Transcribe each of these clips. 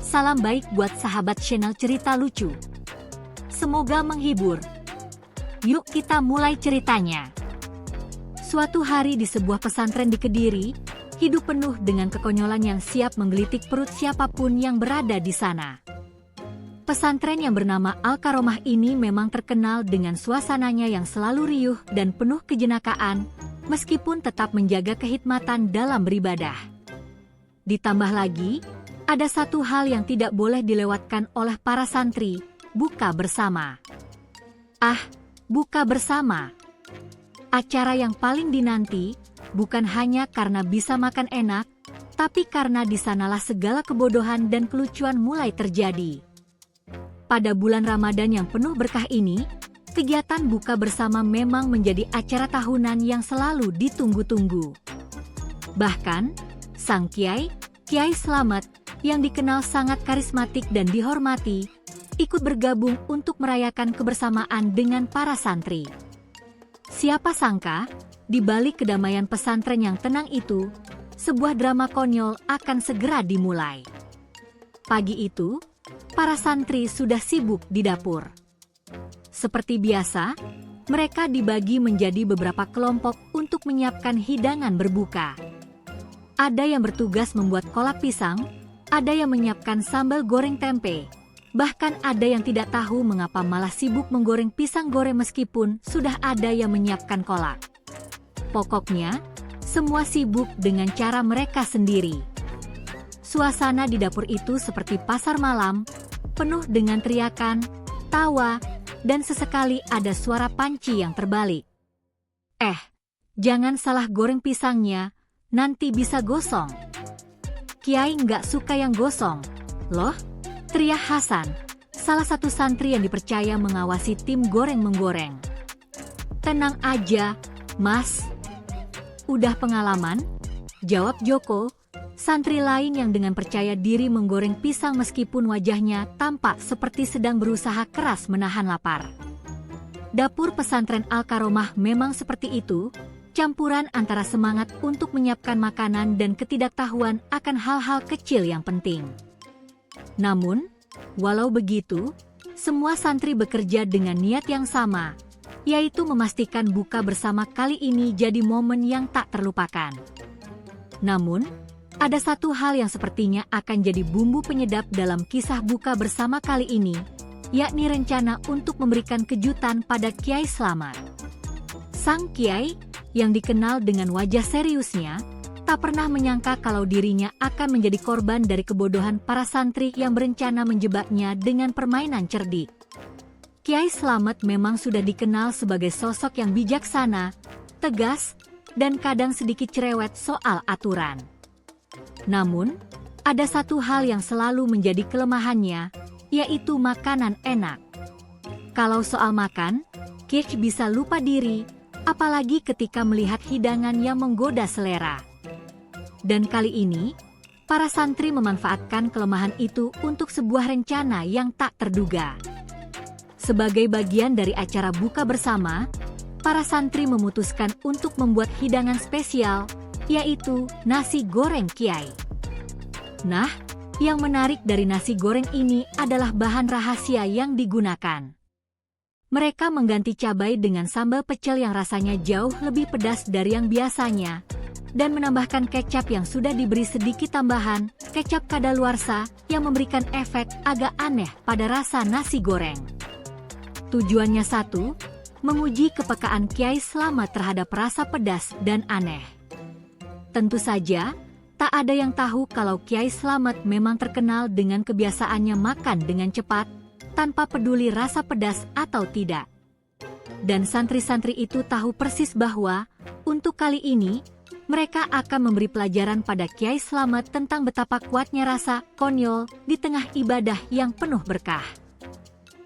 Salam baik buat sahabat channel cerita lucu. Semoga menghibur. Yuk kita mulai ceritanya. Suatu hari di sebuah pesantren di Kediri, hidup penuh dengan kekonyolan yang siap menggelitik perut siapapun yang berada di sana. Pesantren yang bernama Al-Karomah ini memang terkenal dengan suasananya yang selalu riuh dan penuh kejenakaan, meskipun tetap menjaga kehikmatan dalam beribadah. Ditambah lagi, ada satu hal yang tidak boleh dilewatkan oleh para santri, buka bersama. Buka bersama. Acara yang paling dinanti, bukan hanya karena bisa makan enak, tapi karena di sanalah segala kebodohan dan kelucuan mulai terjadi. Pada bulan Ramadan yang penuh berkah ini, kegiatan buka bersama memang menjadi acara tahunan yang selalu ditunggu-tunggu. Bahkan, sang Kiai Slamet, yang dikenal sangat karismatik dan dihormati, ikut bergabung untuk merayakan kebersamaan dengan para santri. Siapa sangka, di balik kedamaian pesantren yang tenang itu, sebuah drama konyol akan segera dimulai. Pagi itu, para santri sudah sibuk di dapur. Seperti biasa, mereka dibagi menjadi beberapa kelompok untuk menyiapkan hidangan berbuka. Ada yang bertugas membuat kolak pisang, ada yang menyiapkan sambal goreng tempe, bahkan ada yang tidak tahu mengapa malah sibuk menggoreng pisang goreng meskipun sudah ada yang menyiapkan kolak. Pokoknya, semua sibuk dengan cara mereka sendiri. Suasana di dapur itu seperti pasar malam, penuh dengan teriakan, tawa, dan sesekali ada suara panci yang terbalik. Jangan salah goreng pisangnya, nanti bisa gosong. Kiai nggak suka yang gosong, loh, teriak Hasan, salah satu santri yang dipercaya mengawasi tim goreng-menggoreng. Tenang aja, Mas. Udah pengalaman? Jawab Joko, santri lain yang dengan percaya diri menggoreng pisang meskipun wajahnya tampak seperti sedang berusaha keras menahan lapar. Dapur pesantren Al-Karomah memang seperti itu, campuran antara semangat untuk menyiapkan makanan dan ketidaktahuan akan hal-hal kecil yang penting. Namun, walau begitu, semua santri bekerja dengan niat yang sama, yaitu memastikan buka bersama kali ini jadi momen yang tak terlupakan. Namun, ada satu hal yang sepertinya akan jadi bumbu penyedap dalam kisah buka bersama kali ini, yakni rencana untuk memberikan kejutan pada Kiai Slamet. Sang Kiai, yang dikenal dengan wajah seriusnya, tak pernah menyangka kalau dirinya akan menjadi korban dari kebodohan para santri yang berencana menjebaknya dengan permainan cerdik. Kiai Slamet memang sudah dikenal sebagai sosok yang bijaksana, tegas, dan kadang sedikit cerewet soal aturan. Namun, ada satu hal yang selalu menjadi kelemahannya, yaitu makanan enak. Kalau soal makan, Kiai bisa lupa diri, apalagi ketika melihat hidangan yang menggoda selera. Dan kali ini, para santri memanfaatkan kelemahan itu untuk sebuah rencana yang tak terduga. Sebagai bagian dari acara buka bersama, para santri memutuskan untuk membuat hidangan spesial, yaitu nasi goreng Kiai. Nah, yang menarik dari nasi goreng ini adalah bahan rahasia yang digunakan. Mereka mengganti cabai dengan sambal pecel yang rasanya jauh lebih pedas dari yang biasanya, dan menambahkan kecap yang sudah diberi sedikit tambahan, kecap kadaluarsa, yang memberikan efek agak aneh pada rasa nasi goreng. Tujuannya satu, menguji kepekaan Kiai Slamet terhadap rasa pedas dan aneh. Tentu saja, tak ada yang tahu kalau Kiai Slamet memang terkenal dengan kebiasaannya makan dengan cepat, tanpa peduli rasa pedas atau tidak. Dan santri-santri itu tahu persis bahwa, untuk kali ini, mereka akan memberi pelajaran pada Kiai Slamet tentang betapa kuatnya rasa konyol di tengah ibadah yang penuh berkah.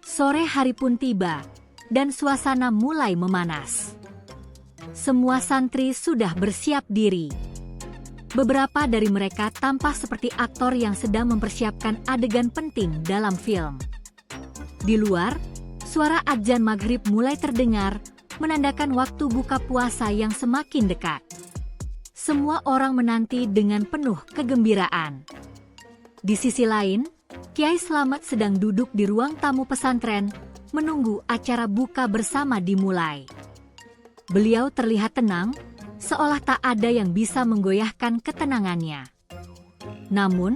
Sore hari pun tiba, dan suasana mulai memanas. Semua santri sudah bersiap diri. Beberapa dari mereka tampak seperti aktor yang sedang mempersiapkan adegan penting dalam film. Di luar, suara adzan maghrib mulai terdengar, menandakan waktu buka puasa yang semakin dekat. Semua orang menanti dengan penuh kegembiraan. Di sisi lain, Kiai Slamet sedang duduk di ruang tamu pesantren, menunggu acara buka bersama dimulai. Beliau terlihat tenang, seolah tak ada yang bisa menggoyahkan ketenangannya. Namun,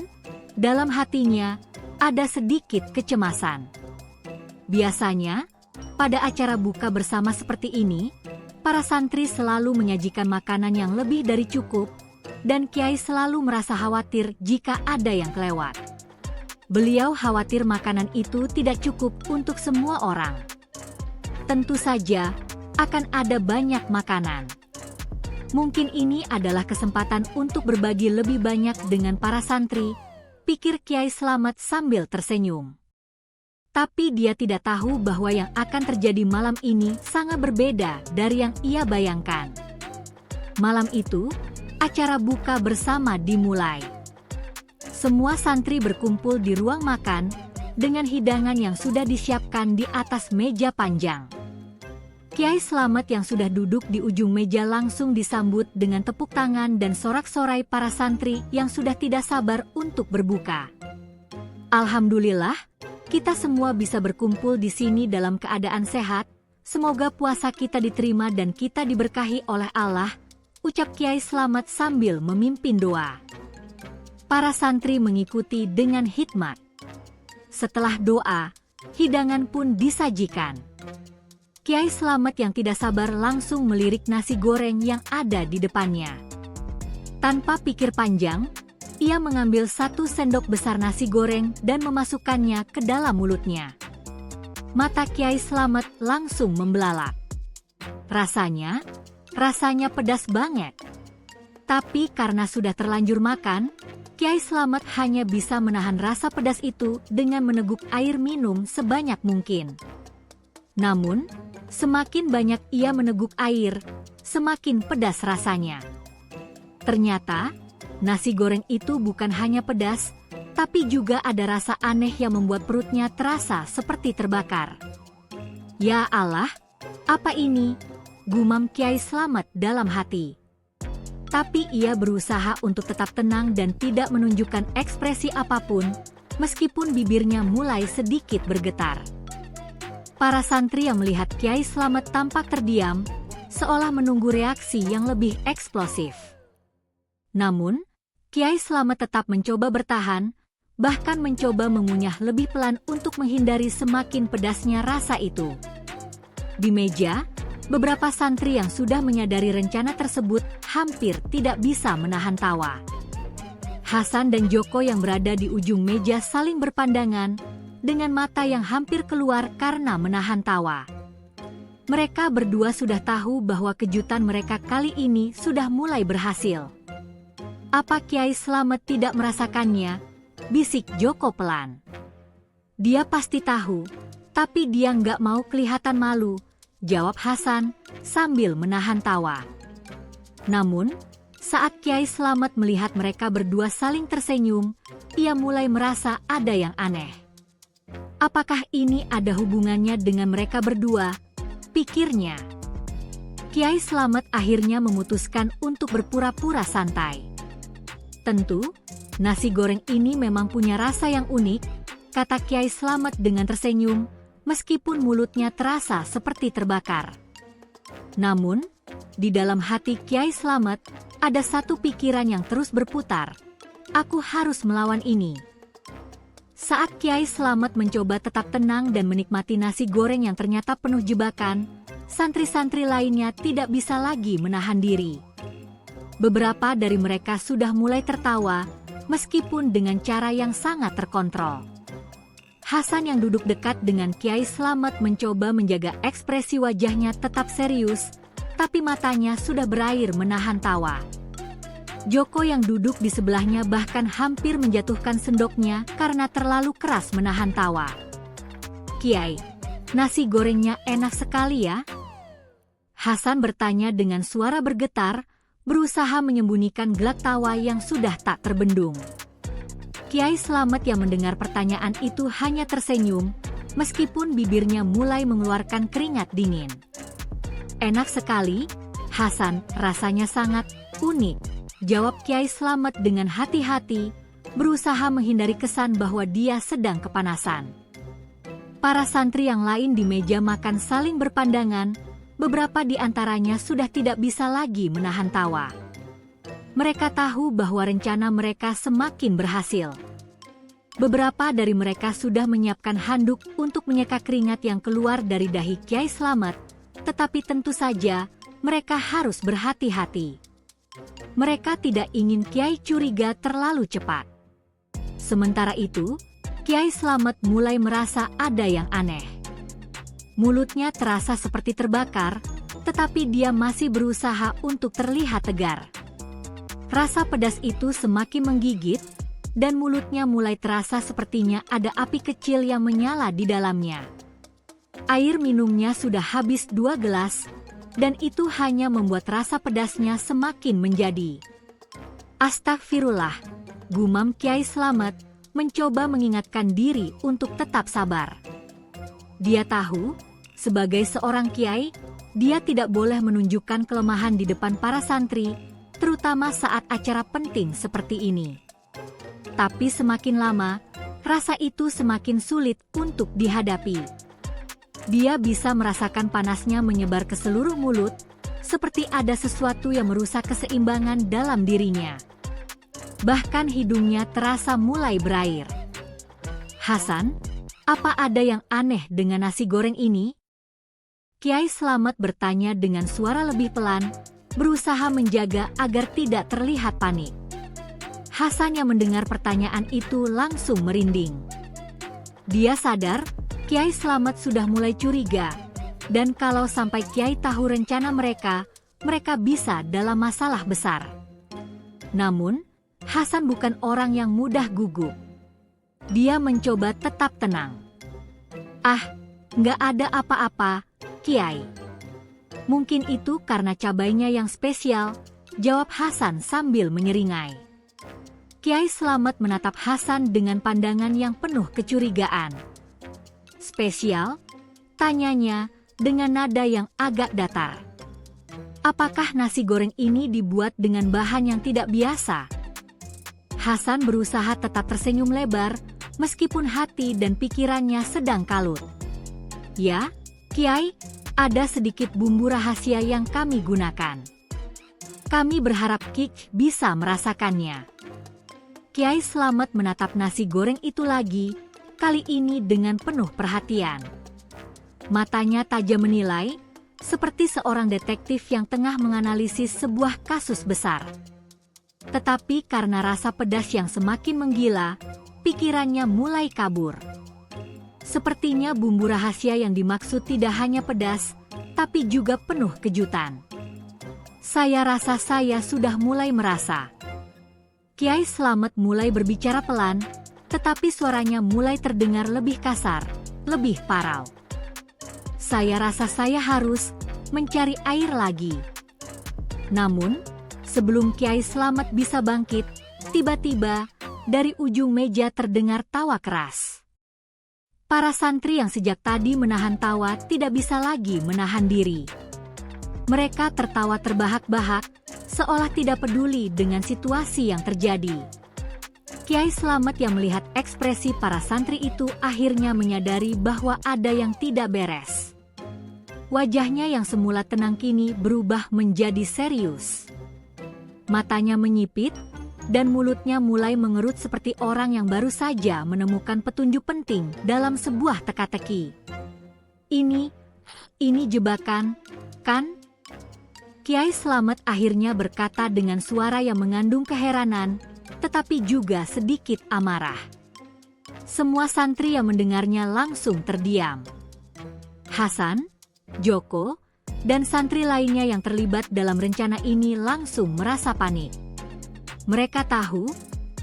dalam hatinya ada sedikit kecemasan. Biasanya, pada acara buka bersama seperti ini, para santri selalu menyajikan makanan yang lebih dari cukup, dan Kiai selalu merasa khawatir jika ada yang kelewat. Beliau khawatir makanan itu tidak cukup untuk semua orang. Tentu saja, akan ada banyak makanan. Mungkin ini adalah kesempatan untuk berbagi lebih banyak dengan para santri, pikir Kiai Slamet sambil tersenyum. Tapi dia tidak tahu bahwa yang akan terjadi malam ini sangat berbeda dari yang ia bayangkan. Malam itu, acara buka bersama dimulai. Semua santri berkumpul di ruang makan dengan hidangan yang sudah disiapkan di atas meja panjang. Kiai Slamet yang sudah duduk di ujung meja langsung disambut dengan tepuk tangan dan sorak-sorai para santri yang sudah tidak sabar untuk berbuka. Alhamdulillah, kita semua bisa berkumpul di sini dalam keadaan sehat. Semoga puasa kita diterima dan kita diberkahi oleh Allah, ucap Kiai Slamet sambil memimpin doa. Para santri mengikuti dengan hikmat. Setelah doa, hidangan pun disajikan. Kiai Slamet yang tidak sabar langsung melirik nasi goreng yang ada di depannya. Tanpa pikir panjang, ia mengambil 1 sendok besar nasi goreng dan memasukkannya ke dalam mulutnya. Mata Kiai Slamet langsung membelalak. Rasanya pedas banget. Tapi karena sudah terlanjur makan, Kiai Slamet hanya bisa menahan rasa pedas itu dengan meneguk air minum sebanyak mungkin. Namun, semakin banyak ia meneguk air, semakin pedas rasanya. Ternyata, nasi goreng itu bukan hanya pedas, tapi juga ada rasa aneh yang membuat perutnya terasa seperti terbakar. Ya Allah, apa ini? Gumam Kiai Slamet dalam hati. Tapi ia berusaha untuk tetap tenang dan tidak menunjukkan ekspresi apapun, meskipun bibirnya mulai sedikit bergetar. Para santri yang melihat Kiai Slamet tampak terdiam, seolah menunggu reaksi yang lebih eksplosif. Namun, Kiai Slamet tetap mencoba bertahan, bahkan mencoba mengunyah lebih pelan untuk menghindari semakin pedasnya rasa itu. Di meja, beberapa santri yang sudah menyadari rencana tersebut hampir tidak bisa menahan tawa. Hasan dan Joko yang berada di ujung meja saling berpandangan, dengan mata yang hampir keluar karena menahan tawa. Mereka berdua sudah tahu bahwa kejutan mereka kali ini sudah mulai berhasil. Apa Kiai Slamet tidak merasakannya? Bisik Joko pelan. Dia pasti tahu, tapi dia nggak mau kelihatan malu, jawab Hasan sambil menahan tawa. Namun, saat Kiai Slamet melihat mereka berdua saling tersenyum, ia mulai merasa ada yang aneh. Apakah ini ada hubungannya dengan mereka berdua? Pikirnya. Kiai Slamet akhirnya memutuskan untuk berpura-pura santai. Tentu, nasi goreng ini memang punya rasa yang unik, kata Kiai Slamet dengan tersenyum, meskipun mulutnya terasa seperti terbakar. Namun, di dalam hati Kiai Slamet, ada satu pikiran yang terus berputar. Aku harus melawan ini. Saat Kiai Slamet mencoba tetap tenang dan menikmati nasi goreng yang ternyata penuh jebakan, santri-santri lainnya tidak bisa lagi menahan diri. Beberapa dari mereka sudah mulai tertawa, meskipun dengan cara yang sangat terkontrol. Hasan yang duduk dekat dengan Kiai Slamet mencoba menjaga ekspresi wajahnya tetap serius, tapi matanya sudah berair menahan tawa. Joko yang duduk di sebelahnya bahkan hampir menjatuhkan sendoknya karena terlalu keras menahan tawa. Kiai, nasi gorengnya enak sekali ya? Hasan bertanya dengan suara bergetar, berusaha menyembunyikan gelak tawa yang sudah tak terbendung. Kiai Slamet yang mendengar pertanyaan itu hanya tersenyum, meskipun bibirnya mulai mengeluarkan keringat dingin. Enak sekali, Hasan, rasanya sangat unik, jawab Kiai Slamet dengan hati-hati, berusaha menghindari kesan bahwa dia sedang kepanasan. Para santri yang lain di meja makan saling berpandangan, beberapa di antaranya sudah tidak bisa lagi menahan tawa. Mereka tahu bahwa rencana mereka semakin berhasil. Beberapa dari mereka sudah menyiapkan handuk untuk menyeka keringat yang keluar dari dahi Kyai Slamet, tetapi tentu saja mereka harus berhati-hati. Mereka tidak ingin Kyai curiga terlalu cepat. Sementara itu, Kyai Slamet mulai merasa ada yang aneh. Mulutnya terasa seperti terbakar, tetapi dia masih berusaha untuk terlihat tegar. Rasa pedas itu semakin menggigit, dan mulutnya mulai terasa sepertinya ada api kecil yang menyala di dalamnya. Air minumnya sudah habis 2 gelas, dan itu hanya membuat rasa pedasnya semakin menjadi. Astagfirullah, gumam Kyai Slamet, mencoba mengingatkan diri untuk tetap sabar. Dia tahu, sebagai seorang kiai, dia tidak boleh menunjukkan kelemahan di depan para santri, terutama saat acara penting seperti ini. Tapi semakin lama, rasa itu semakin sulit untuk dihadapi. Dia bisa merasakan panasnya menyebar ke seluruh mulut, seperti ada sesuatu yang merusak keseimbangan dalam dirinya. Bahkan hidungnya terasa mulai berair. "Hasan, apa ada yang aneh dengan nasi goreng ini?" Kyai Slamet bertanya dengan suara lebih pelan, berusaha menjaga agar tidak terlihat panik. Hasan yang mendengar pertanyaan itu langsung merinding. Dia sadar, Kyai Slamet sudah mulai curiga, dan kalau sampai Kyai tahu rencana mereka bisa dalam masalah besar. Namun, Hasan bukan orang yang mudah gugup. Dia mencoba tetap tenang. "Ah, nggak ada apa-apa, Kyai. Mungkin itu karena cabainya yang spesial," jawab Hasan sambil menyeringai. Kyai Slamet menatap Hasan dengan pandangan yang penuh kecurigaan. "Spesial?" tanyanya dengan nada yang agak datar. "Apakah nasi goreng ini dibuat dengan bahan yang tidak biasa?" Hasan berusaha tetap tersenyum lebar, meskipun hati dan pikirannya sedang kalut. "Ya, Kyai, ada sedikit bumbu rahasia yang kami gunakan. Kami berharap Kik bisa merasakannya." Kyai Slamet menatap nasi goreng itu lagi, kali ini dengan penuh perhatian. Matanya tajam menilai, seperti seorang detektif yang tengah menganalisis sebuah kasus besar. Tetapi karena rasa pedas yang semakin menggila, pikirannya mulai kabur. Sepertinya bumbu rahasia yang dimaksud tidak hanya pedas, tapi juga penuh kejutan. "Saya rasa saya sudah mulai merasa." Kyai Slamet mulai berbicara pelan, tetapi suaranya mulai terdengar lebih kasar, lebih parau. "Saya rasa saya harus mencari air lagi." Namun, sebelum Kyai Slamet bisa bangkit, tiba-tiba dari ujung meja terdengar tawa keras. Para santri yang sejak tadi menahan tawa tidak bisa lagi menahan diri. Mereka tertawa terbahak-bahak, seolah tidak peduli dengan situasi yang terjadi. Kyai Slamet yang melihat ekspresi para santri itu akhirnya menyadari bahwa ada yang tidak beres. Wajahnya yang semula tenang kini berubah menjadi serius. Matanya menyipit, dan mulutnya mulai mengerut seperti orang yang baru saja menemukan petunjuk penting dalam sebuah teka-teki. Ini jebakan, kan?" Kyai Slamet akhirnya berkata dengan suara yang mengandung keheranan, tetapi juga sedikit amarah. Semua santri yang mendengarnya langsung terdiam. Hasan, Joko, dan santri lainnya yang terlibat dalam rencana ini langsung merasa panik. Mereka tahu,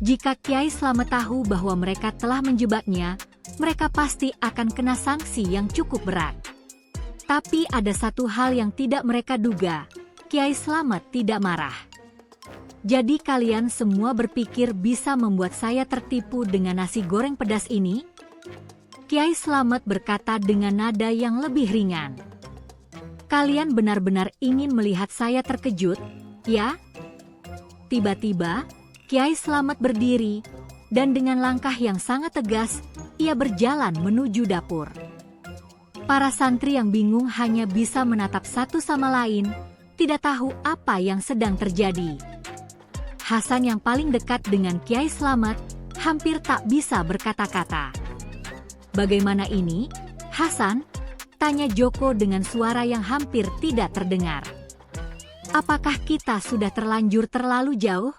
jika Kyai Slamet tahu bahwa mereka telah menjebaknya, mereka pasti akan kena sanksi yang cukup berat. Tapi ada satu hal yang tidak mereka duga, Kyai Slamet tidak marah. "Jadi kalian semua berpikir bisa membuat saya tertipu dengan nasi goreng pedas ini?" Kyai Slamet berkata dengan nada yang lebih ringan. "Kalian benar-benar ingin melihat saya terkejut, ya?" Tiba-tiba, Kyai Slamet berdiri, dan dengan langkah yang sangat tegas, ia berjalan menuju dapur. Para santri yang bingung hanya bisa menatap satu sama lain, tidak tahu apa yang sedang terjadi. Hasan yang paling dekat dengan Kiai Slamet hampir tak bisa berkata-kata. "Bagaimana ini, Hasan?" tanya Joko dengan suara yang hampir tidak terdengar. "Apakah kita sudah terlanjur terlalu jauh?"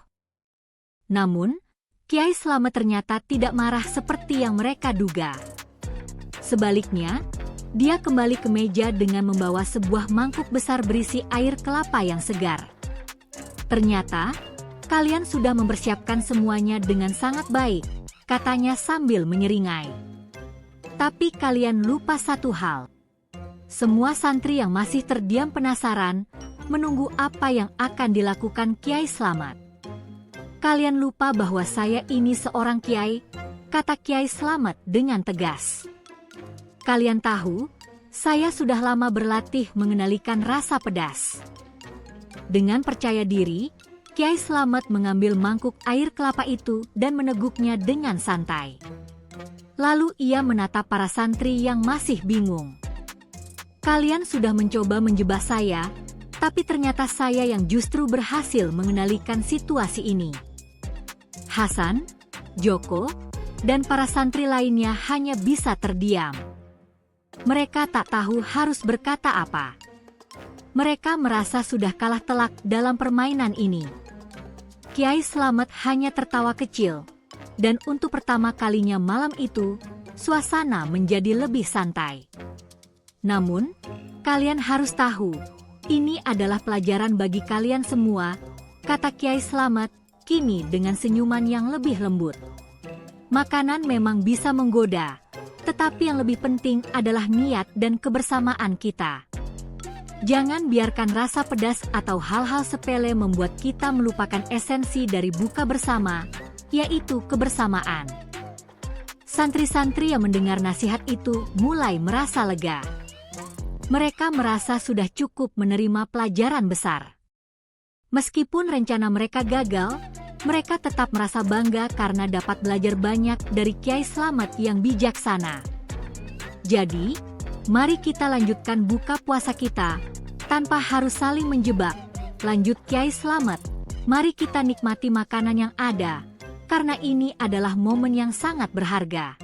Namun, Kiai Slamet ternyata tidak marah seperti yang mereka duga. Sebaliknya, dia kembali ke meja dengan membawa sebuah mangkuk besar berisi air kelapa yang segar. "Ternyata, kalian sudah mempersiapkan semuanya dengan sangat baik," katanya sambil menyeringai. "Tapi kalian lupa satu hal." Semua santri yang masih terdiam penasaran, menunggu apa yang akan dilakukan Kiai Slamet. "Kalian lupa bahwa saya ini seorang kiai," kata Kiai Slamet dengan tegas. "Kalian tahu, saya sudah lama berlatih mengendalikan rasa pedas." Dengan percaya diri, Kiai Slamet mengambil mangkuk air kelapa itu dan meneguknya dengan santai. Lalu ia menatap para santri yang masih bingung. "Kalian sudah mencoba menjebak saya, tapi ternyata saya yang justru berhasil mengendalikan situasi ini." Hasan, Joko, dan para santri lainnya hanya bisa terdiam. Mereka tak tahu harus berkata apa. Mereka merasa sudah kalah telak dalam permainan ini. Kiai Slamet hanya tertawa kecil, dan untuk pertama kalinya malam itu, suasana menjadi lebih santai. "Namun, kalian harus tahu, ini adalah pelajaran bagi kalian semua," kata Kiai Slamet, kini dengan senyuman yang lebih lembut. "Makanan memang bisa menggoda, tetapi yang lebih penting adalah niat dan kebersamaan kita. Jangan biarkan rasa pedas atau hal-hal sepele membuat kita melupakan esensi dari buka bersama, yaitu kebersamaan." Santri-santri yang mendengar nasihat itu mulai merasa lega. Mereka merasa sudah cukup menerima pelajaran besar. Meskipun rencana mereka gagal, mereka tetap merasa bangga karena dapat belajar banyak dari Kiai Slamet yang bijaksana. Jadi, mari kita lanjutkan buka puasa kita, tanpa harus saling menjebak. Lanjut Kiai Slamet, mari kita nikmati makanan yang ada, karena ini adalah momen yang sangat berharga.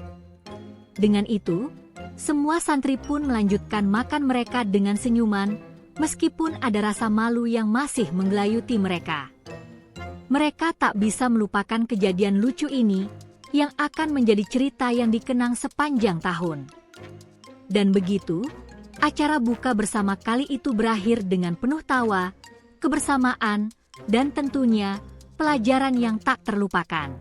Dengan itu, semua santri pun melanjutkan makan mereka dengan senyuman, meskipun ada rasa malu yang masih menggelayuti mereka. Mereka tak bisa melupakan kejadian lucu ini, yang akan menjadi cerita yang dikenang sepanjang tahun. Dan begitu, acara buka bersama kali itu berakhir dengan penuh tawa, kebersamaan, dan tentunya, pelajaran yang tak terlupakan.